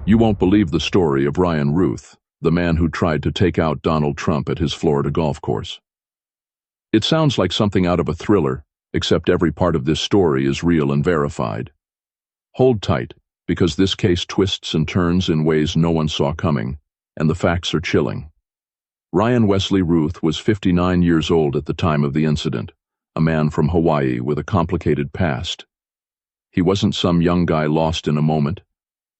You won't believe the story of Ryan Routh, the man who tried to take out Donald Trump at his Florida golf course. It sounds like something out of a thriller, except every part of this story is real and verified. Hold tight, because this case twists and turns in ways no one saw coming, and the facts are chilling. Ryan Wesley Routh was 59 years old at the time of the incident, a man from Hawaii with a complicated past. He wasn't some young guy lost in a moment.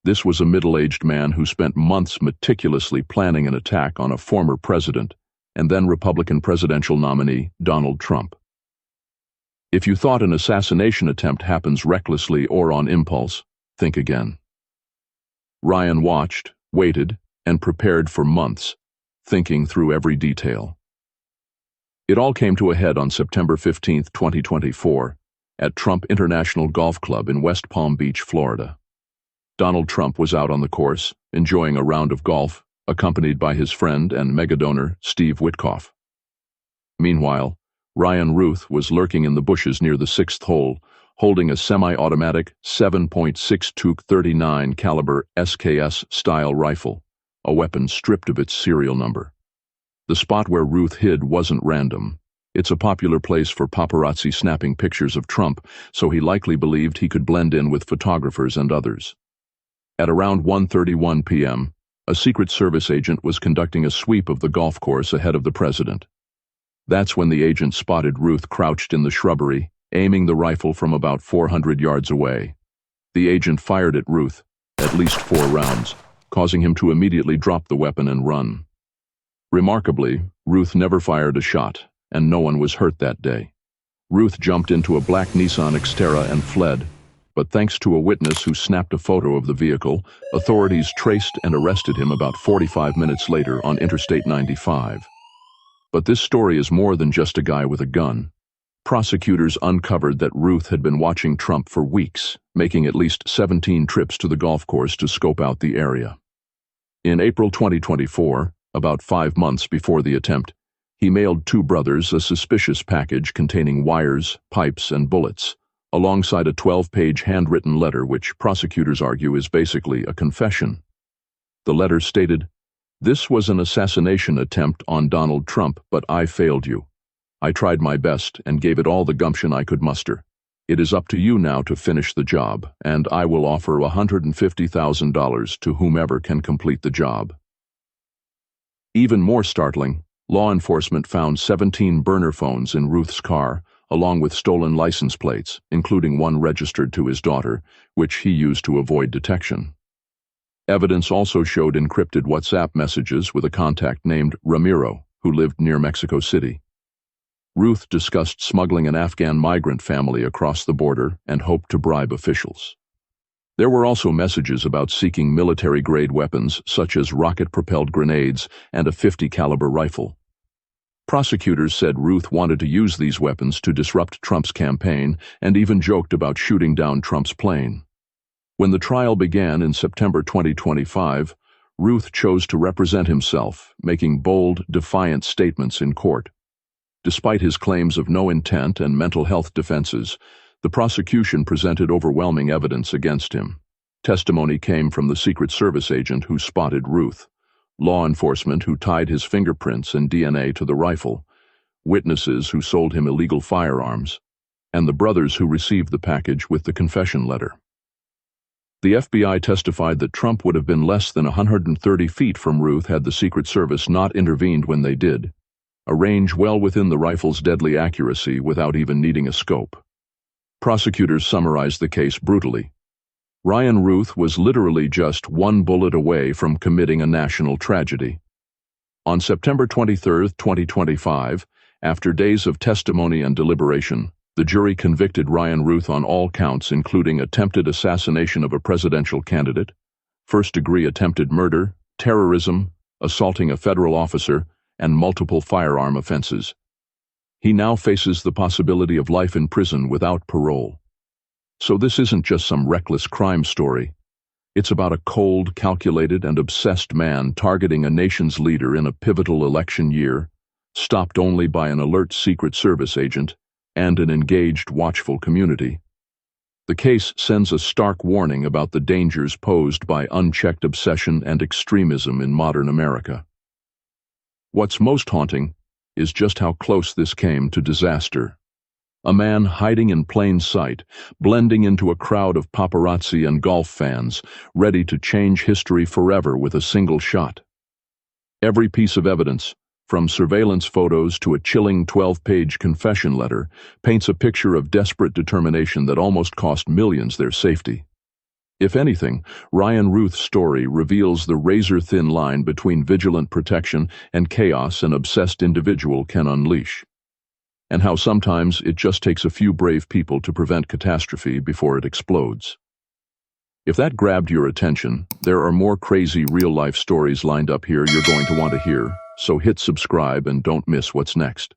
This was a middle-aged man who spent months meticulously planning an attack on a former president and then Republican presidential nominee Donald Trump. If you thought an assassination attempt happens recklessly or on impulse, think again. Ryan watched, waited, and prepared for months, thinking through every detail. It all came to a head on September 15, 2024, at Trump International Golf Club in West Palm Beach, Florida. Donald Trump was out on the course, enjoying a round of golf, accompanied by his friend and megadonor Steve Witkoff. Meanwhile, Ryan Routh was lurking in the bushes near the sixth hole, holding a semi-automatic 7.62 .39 caliber SKS-style rifle, a weapon stripped of its serial number. The spot where Routh hid wasn't random. It's a popular place for paparazzi snapping pictures of Trump, so he likely believed he could blend in with photographers and others. At around 1:31 p.m., a Secret Service agent was conducting a sweep of the golf course ahead of the president. That's when the agent spotted Routh crouched in the shrubbery, aiming the rifle from about 400 yards away. The agent fired at Routh, at least 4 rounds, causing him to immediately drop the weapon and run. Remarkably, Routh never fired a shot, and no one was hurt that day. Routh jumped into a black Nissan Xterra and fled, but thanks to a witness who snapped a photo of the vehicle, authorities traced and arrested him about 45 minutes later on Interstate 95. But this story is more than just a guy with a gun. Prosecutors uncovered that Routh had been watching Trump for weeks, making at least 17 trips to the golf course to scope out the area. In April 2024, about 5 months before the attempt, he mailed 2 brothers a suspicious package containing wires, pipes, and bullets, alongside a 12-page handwritten letter which prosecutors argue is basically a confession. The letter stated, "This was an assassination attempt on Donald Trump, but I failed you. I tried my best and gave it all the gumption I could muster. It is up to you now to finish the job, and I will offer $150,000 to whomever can complete the job." Even more startling, law enforcement found 17 burner phones in Routh's car, along with stolen license plates, including one registered to his daughter, which he used to avoid detection. Evidence also showed encrypted WhatsApp messages with a contact named Ramiro, who lived near Mexico City. Routh discussed smuggling an Afghan migrant family across the border and hoped to bribe officials. There were also messages about seeking military-grade weapons such as rocket-propelled grenades and a .50 caliber rifle. Prosecutors said Routh wanted to use these weapons to disrupt Trump's campaign and even joked about shooting down Trump's plane. When the trial began in September 2025, Routh chose to represent himself, making bold, defiant statements in court. Despite his claims of no intent and mental health defenses, the prosecution presented overwhelming evidence against him. Testimony came from the Secret Service agent who spotted Routh, law enforcement who tied his fingerprints and DNA to the rifle, witnesses who sold him illegal firearms, and the brothers who received the package with the confession letter. The FBI testified that Trump would have been less than 130 feet from Routh had the Secret Service not intervened when they did, a range well within the rifle's deadly accuracy without even needing a scope. Prosecutors summarized the case brutally. Ryan Routh was literally just 1 bullet away from committing a national tragedy. On September 23, 2025, after days of testimony and deliberation, the jury convicted Ryan Routh on all counts including attempted assassination of a presidential candidate, first-degree attempted murder, terrorism, assaulting a federal officer, and multiple firearm offenses. He now faces the possibility of life in prison without parole. So this isn't just some reckless crime story. It's about a cold, calculated, and obsessed man targeting a nation's leader in a pivotal election year, stopped only by an alert Secret Service agent and an engaged, watchful community. The case sends a stark warning about the dangers posed by unchecked obsession and extremism in modern America. What's most haunting is just how close this came to disaster. A man hiding in plain sight, blending into a crowd of paparazzi and golf fans, ready to change history forever with a single shot. Every piece of evidence, from surveillance photos to a chilling 12-page confession letter, paints a picture of desperate determination that almost cost millions their safety. If anything, Ryan Routh's story reveals the razor-thin line between vigilant protection and chaos an obsessed individual can unleash, and how sometimes it just takes a few brave people to prevent catastrophe before it explodes. If that grabbed your attention, there are more crazy real-life stories lined up here you're going to want to hear, so hit subscribe and don't miss what's next.